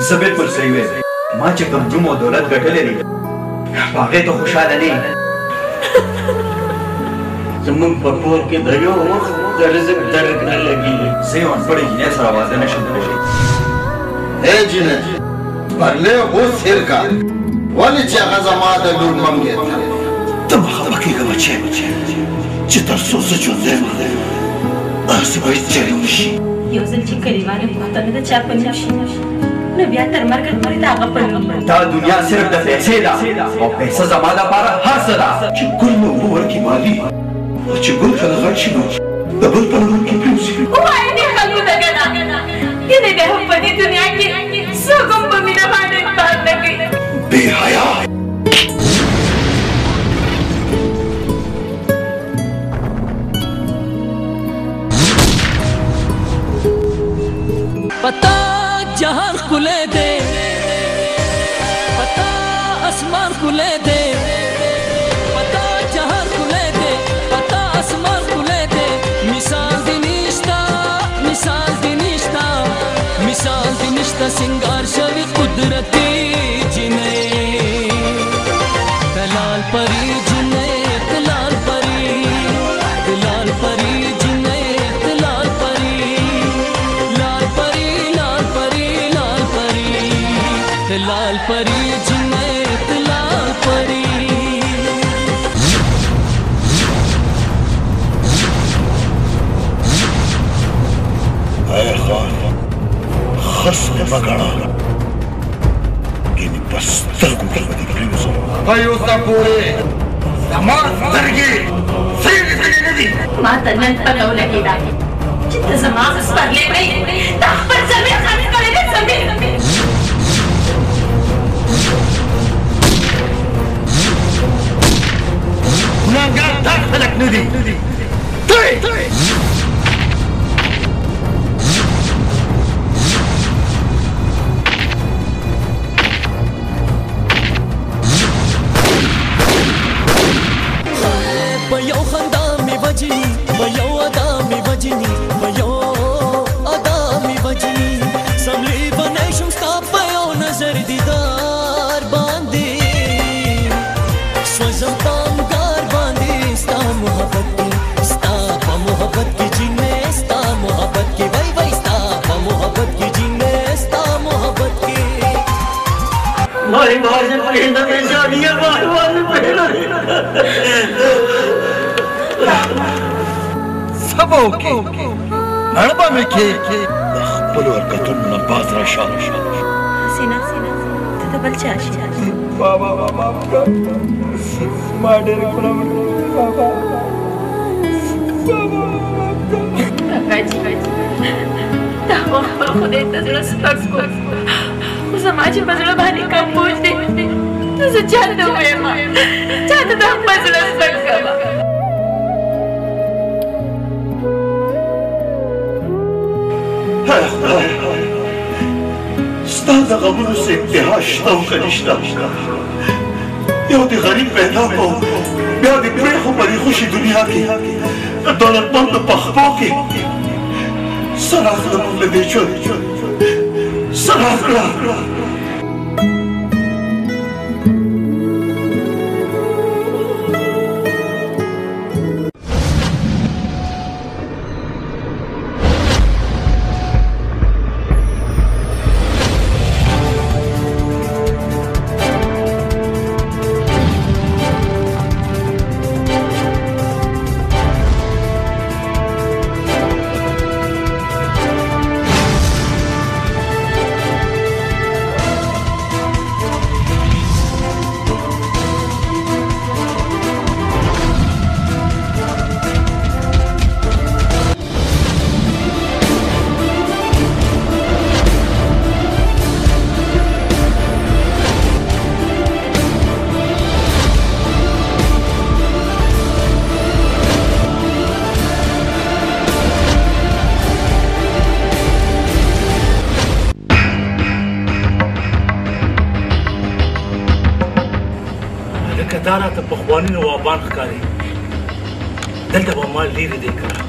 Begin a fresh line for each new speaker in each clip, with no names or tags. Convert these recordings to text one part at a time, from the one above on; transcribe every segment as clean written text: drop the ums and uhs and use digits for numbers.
زه بالکل صحیح ویم ما چې کوم نوم او دولت ګټلی دی په هغې ته خوشحاله نه یم
زمونږ په کور کې د یو وخت د رزق درک نه لګېږي
زه یو انپړې جینۍ سره واده نه شم کولی
ای جینۍ پرلې اوس هېر کا ولې چې هغه زما د لور منګې
ته مه خفه کېږه بچی چې تر څو زه ژوندی یم هسې باید جاري وشي
یو ځل چې کلیوالو پوښتنه د چا په نوم شي نو بیا تر مرګه پورې د هغه په نوم
دا دنیا صرف د پیسې ده او پیسه زما دپاره هر څه ده
چې ګل مې اوبه ورکړي مالي او چې ګل کله غټ شي نو د بل په لور کې پرېوځي
ووایه دې خلکو ته ګډه یعنې بیا هم په دې دنیا کې څوک هم په مینه باندې اعتبار نه کوي
بې حیا
पता जहान खुले दे पता आसमान खुले दे पता जहान खुले दे पता आसमान खुले दे मिसाल दिनिश्ता सिंगार शवी कुदरती जिने दलाल परी जिने दलाल परी जिने दलाल परी लाल परी जिने दलाल परी
خصم مګړه کینی پس سترګو کې ودی پریوزو
وایو تا پورې زما سترګې سړې نه دي
ما ته نن پته ولګېده چې ته زما سپرلی وې تا خپل ضمیر خالي کړی دی ضمیر
ګناهګار دا خلک نه دي
بيو خندامي بجني بيو ادامي بجني بيو ادامي بجني سملي بنشم ستا بيو نظر دیدار باندې سوزم تامګار باندې ستا محبت کی جنې ستا محبت کی وای وای ستا محبت کی جنې ستا محبت کی
ماري ماري پهنده مې جانیه ماري پهنده
سبا وکې نړبه مې کې
د خپلو حرکتونو نه باز راشه
حسینه ته د بل چا شي
بابا معاف کړه ما ډېر ګناه وکړه بابا
کاکاجي دا خو خپل خدای ته زړه سپک کړ خو زما چې په زړه باندې کم بوج دی نو زه چا ته ووایم چا ته دا خپل زړه سپک کړم
ستا د غمونو څه انتها شته او که نشته یو د غریب پیدا کو بیا د پرېښو پرېښوشي دنیا کې د دولتمندو په خپو کې څه راغله موږ له دې ژوند څه راغله
دا راته پخواني نوابان ښکاري دلته به ما لیرې دی کړه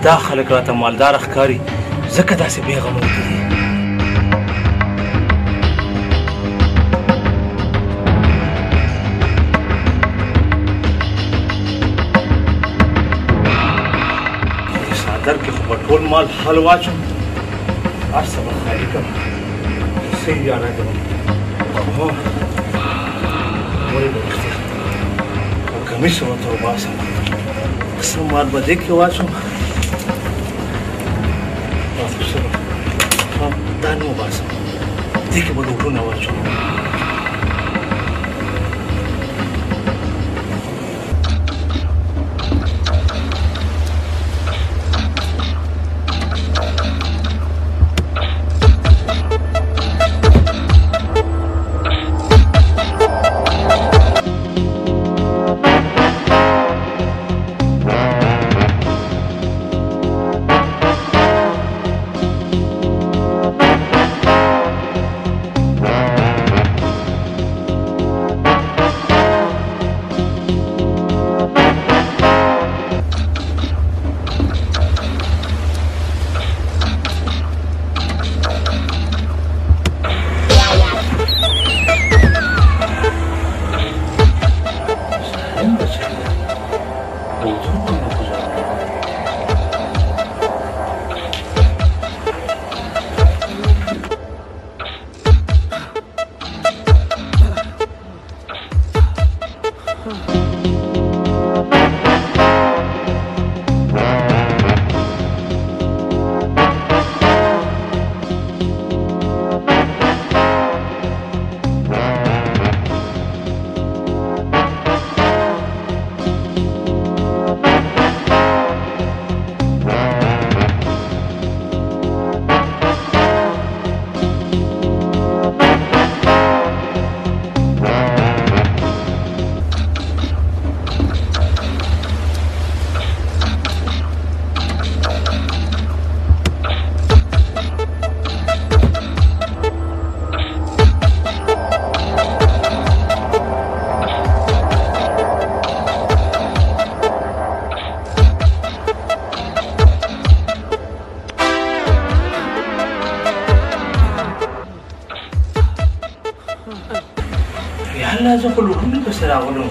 دا خلک راته مالدار ښکاري ځکه داسې بېغمه وکړي. څادر کې خو به ټول مال حل واچوم، هر څه به خالي کړم، صحیح جانا کوم. ولې به رښتیا کمیس ورته وباسم، څه مال به دې کې واچوم، دا نه وباسم، دې کې به ډوډونه واچوم. زه خو لوټونو پسې راغلم،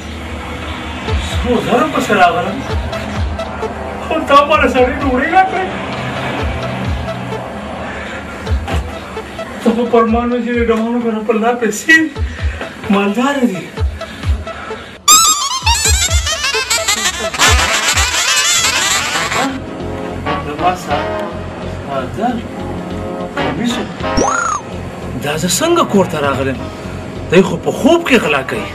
سرو زرو پسې راغلم، خو تا ماله سړی ډوډۍ راکړې. ته خو پر ما نه چې د ډمانو که نه پر لا پیسې مالداره دي. زما څادر کمیسو دا زه څنګه کور ته راغلم؟ دی خو په خوب کې غلا کوي.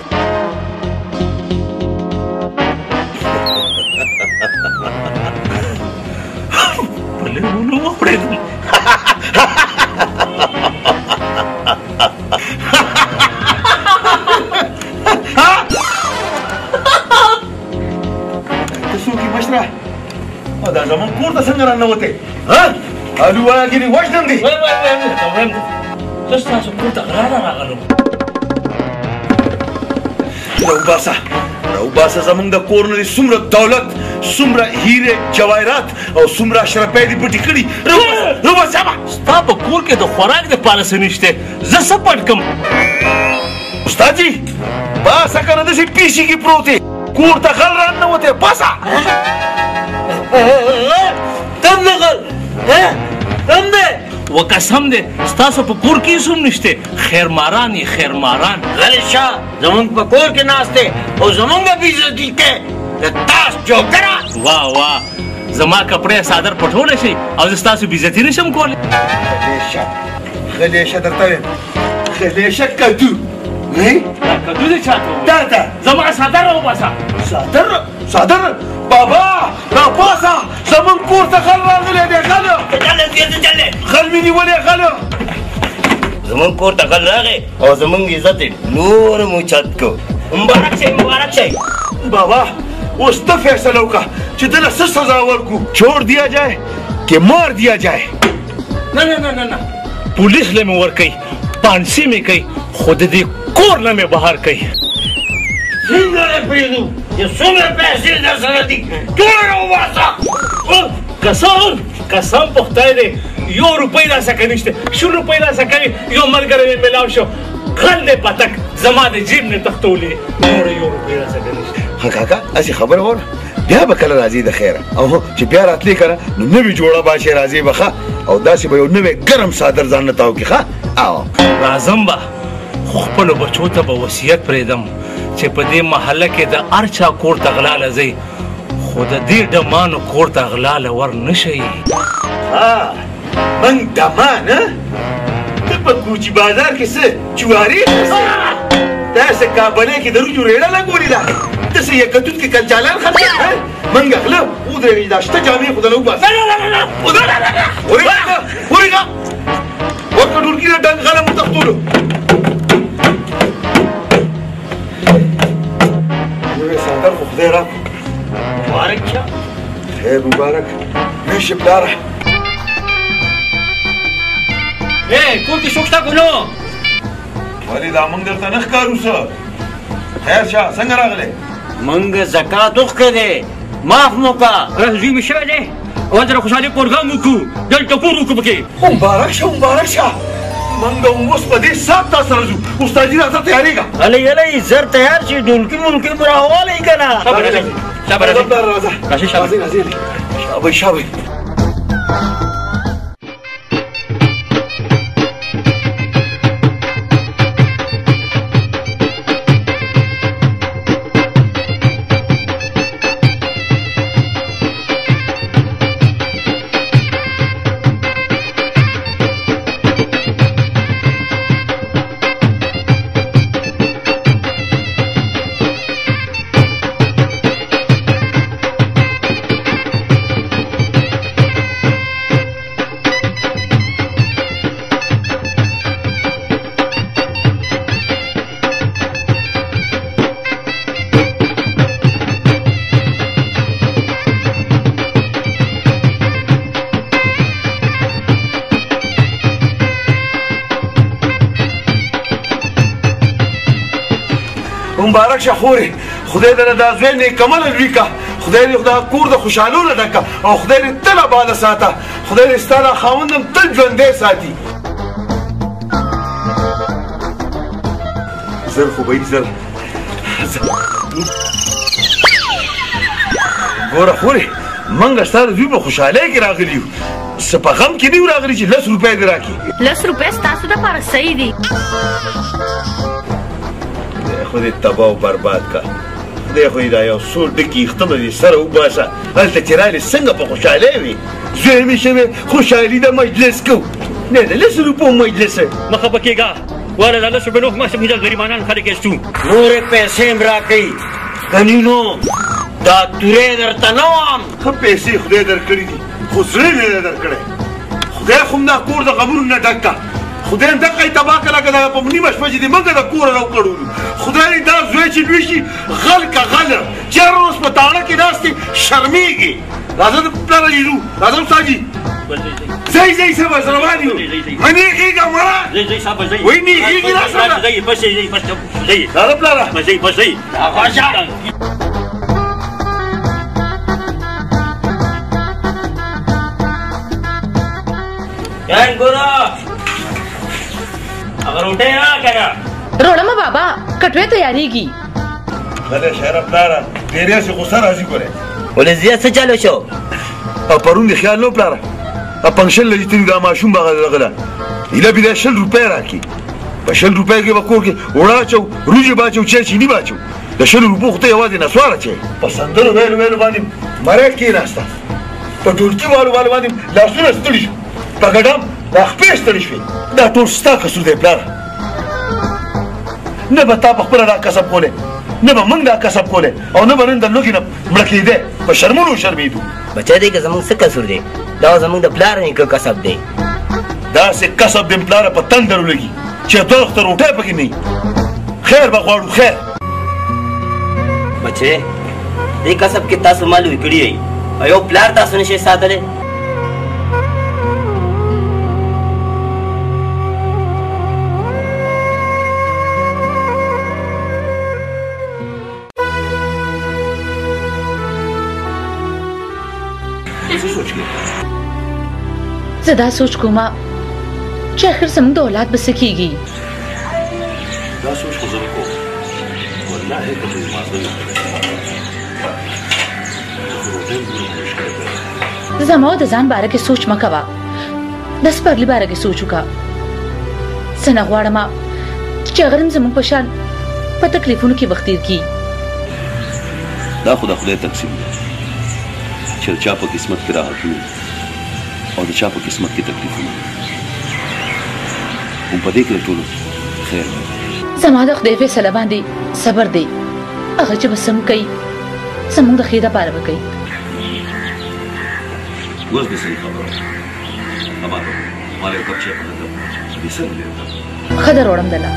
بلې ونه واورېدم.
ته څوک یې مشره؟ دا زموږ کور ته څنګه راننوتې؟ الوواګینې وژنم دې.
زه ستاسو کور ته غلا راغلم.
راوباسه زمونږ د کور نه دې څومره دولت، څومره هیرې جواهرات او څومره اشرفۍ دې پټې کړي. راوباسه
ستا په کور کې د خوراک دپاره څه نشته، زه څه پټ کړم؟
استاد جي باسه که نه داسې پیشي کې پروت یې، کور ته غل راننوتی. باسه
تم نه غل تم دی و قسم دی ستاسو په کور کې هېڅ هم نشته. خیرماران یې خیرماران.
غلی شه، زمونږ په کور کې ناست دی او زمونږ بېعزتي کوې د تاس جوکره.
واه واه، زما کپړې څادر پټولی شي او زه ستاسو بېعزتي نه شم کولی.
غلیشه درته وایم، غلیشه کدو.
دا کدو دی چاته ووایي؟
دا ده
زما څادر راوباسه.
څادر بابا راپاسه، زمونږ کور ته غل راغلی دی. غله غل مې نیولی. غله
زمونږ کور ته غل راغی او زمونږ عزت یې نور هم اوچت کړو. مبارک شئ مبارک شئ.
بابا اوس ته فیصله وکړه چې دله څه سزا ورکړو، چھوڑ دیا جائے کہ مار دیا جائے؟
نه نه نه نه نه، پولیس له مې ورکوي، پانسي مې کوي، خو د دې کور نه مې بهر کوي.
څنګه یې پرېږدو چې څومره پیسې در سره دي ټوله راوباسه.
قسم په خدای دی 1 روپۍ راسکه نشته 100 روپۍ راسکه یو ملګری مې ملاو شو غل دی پتک زما د جیب نه تختولې نور 1 روپۍ راسکه نشته
ها کاکا اسی خبر وره بیا به کله راځي د خیره او چې بیا راتلی کنه نو نوی جوړه باشه راځي بخه او داسې به یو نوی ګرم صادر ځان نه تاو کې ښه او
راځم به خو خپلو بچو ته به وصیت پرېږدم چې په دې محله کې د هر چا کور ته غلا لځئ خو د دې ډمانو کور ته غلا ور نه شئ
من دمان ته په کوچي بازار کې څه جواري داسې کابلې کې د روجو ریړه لګولې ده داسې یکتوت کې کلچالان خرڅ من غله ودرېږي دا شته جامې خو د لو بس ورېږه ورته ډولکي نه ډنګ غله مو تختولو نوی صادر خو خدای راکړو
مبارک شه
خیر مبارک میشه پلاره
کور کې څوک شته که نه
ولې دا موږ درته نه ښکارو څه خیر شه څنګه راغلی
موږ زکات وښکدی معاف مو کا زوی مې شوی دی او در خوشحالي پروګرام وکړو دلته کور وکړو پکې
مبارک شه موږ اوس په دې ساعت تا سره ځو استاد جي راځه تیارېږه
هلی زر تیار شي ډولکي مولکي مو راوالی که نه
راځه شابه مبارک شه خورې خدای دې دا زوی نیکمل لوی کا خدای دې دا کور د خوشحالو نه ډکه او خدای دې تل آباده ساته خدای دې ستا دا خاوند هم تل ژوندی ساتي زر خو به یې زر ګوره خورې موږ ستا د زوی په خوشحالۍ کې راغلي یو څه په غم کې نه یو راغلي چې 10 روپۍ دې راکړي
10 روپۍ ستاسو دپاره صحیح دي
خو دې تباه او برباد کا خدای خو یې دا یو څو ډکي ختمه دې سره وباسه هلته چې رالې څنګه په خوشحالۍ وي زوی مې شوې خوشحالي د مجلس کو نه د 10 روپو مجلس
مه خفه کېږه واله دا 10 روپۍ نو ما سمېږه غریبانان خلک ایستو نورې پیسې م راکوي کني نو دا تورې درته نه وم
ښه پیسې خدای درکړي دي خو زړه مې نه درکړی خدای خو م دا کور د غمونو نه ډک کا خدای هم دقه یې تباه کړه که دا په نیمه شپه چې دې موږ د کوره راوکړولو خدای دا زوی چې لوی شي غل که غله چېرې اوس په تاڼه کې ناست دی شرمېږي راځه د پلاره جي ځو راځه استاد جي ځئ صاحب زه روان یو مه نیغېږه مړه وایي نیغېږي راسره راځه پلاره
روټۍ راکړه
روړمه بابا کټوۍ تیارېږي
غلی شهره پلاره ډېرې هسې غوسه راځي ګورې
ولې زیات څه چلو شو
او پرون دې خیال نه و پلاره پنکشن لري تلي دا ماشوم به غله ایله بیا 100 روپۍ راکړي په 100 روپۍ کې به کور کې اوړه اچو روژې به اچو چیني به اچو د 100 روپو خو ته یوازې نسوار اچوې په سندرو ویلو باندې مری کېناسته په ډولکي والو باندې لاسونه ستړي شو په ګډم دا خپې ستړي شوې دا ټول ستا قصور دی پلاره نه به تا په خپله دا کسب کولی نه به موږ دا کسب کولی او نه به نن د لوږې نه مړه کېدی په شرمونو شرمېدو
بچی دی که زموږ څه قصور دی دا زموږ د پلار نیکه کسب دی
داسې کسب دی پلاره په تندر ولګي چې دوه وخته روټۍ پکې نه وي خیر به غواړو خیر
بچی دې کسب کې تاسو مال لوی کړي یئ او یو پلار تاسو نشئ ساتلی
څه سوچ کې
जदा सोच कोमा چې اخر زموږ د اولاد بس کیږي.
دا سوچ خو زه کوم والله که په مازه
نه زما د ځان باره کې سوچ مکوا د سپرلی باره کې سوچ وکا څنګه غواړم چې اگرم زموږ په شان په تکلیفونو کې وخت تیر کی.
دا خو د خدای تقسیم دی چې چا په قسمت کې راحتونه او د چا په قسمت کې تکلیفونه هم په دې کې ټول خیر دی.
زما د خدای فیصله باندې صبر دی هغه چې بس هم کوي زموږ د خیر لپاره وکړي.
اوس دې صحیح خبره اما ما له کوم څه په لګو دې څنګه
خدای وړم دلا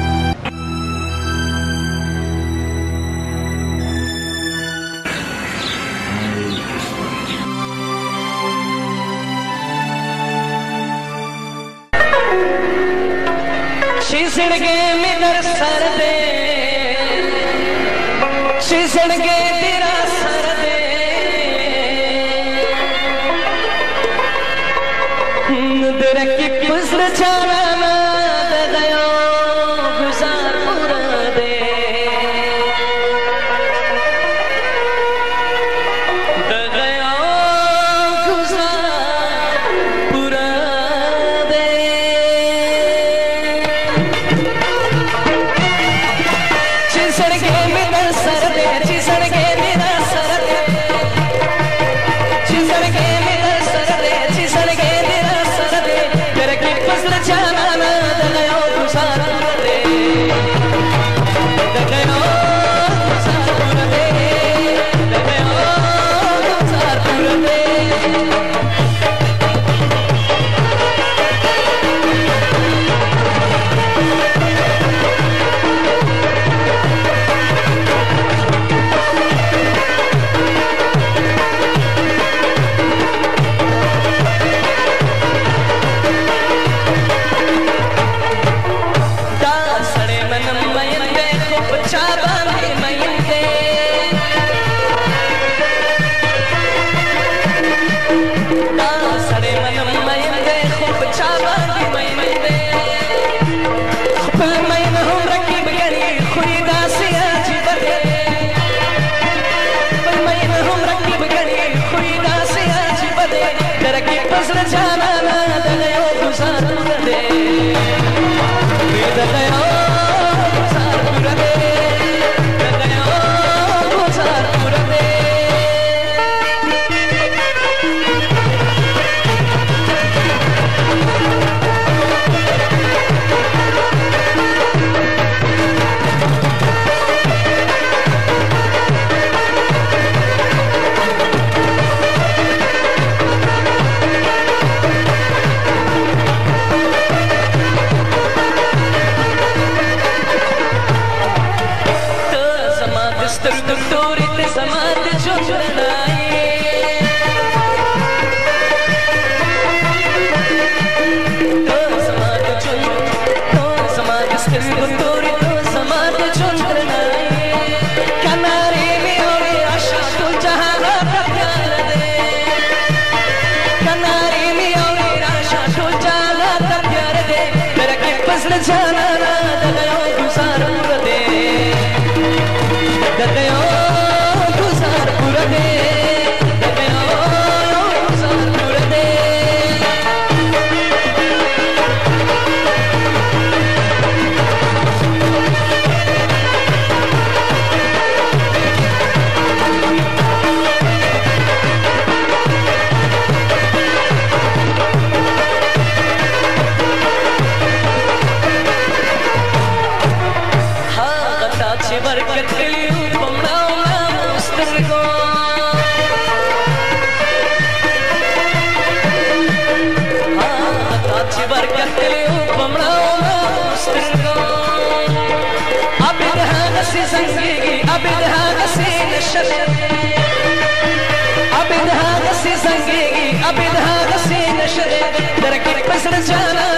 शीसड़गे मेरा सर दे शीसड़गे तेरा सर दे तेरा की पुसर छाना ना दे गयो गुजार पूरा दे गयो गुजार पूरा दे. चिसड़गे मेरा सर दे चिसड़गे मेरा सर दे चिसड़गे मेरा सर दे चिसड़गे मेरा सर दे तेरे की फसल जाना ना दगयो गुजार दे दगयो गुजार दे दगयो गुजार दे. जाना ना दगयो गुजार दे दगयो गुजार दे दगयो गुजार दे. जाना ना दगयो गुजार दे दगयो गुजार दे दगयो गुजार दे. बरकत लियो पमड़ाओ मुस्तर को अच्छी बरकत लियो पमड़ाओ मुस्तर को अब इधर नसी संगेगी अब इधर नसी नशर अब इधर नसी संगेगी अब इधर नसी नशर दरकी पसर जाना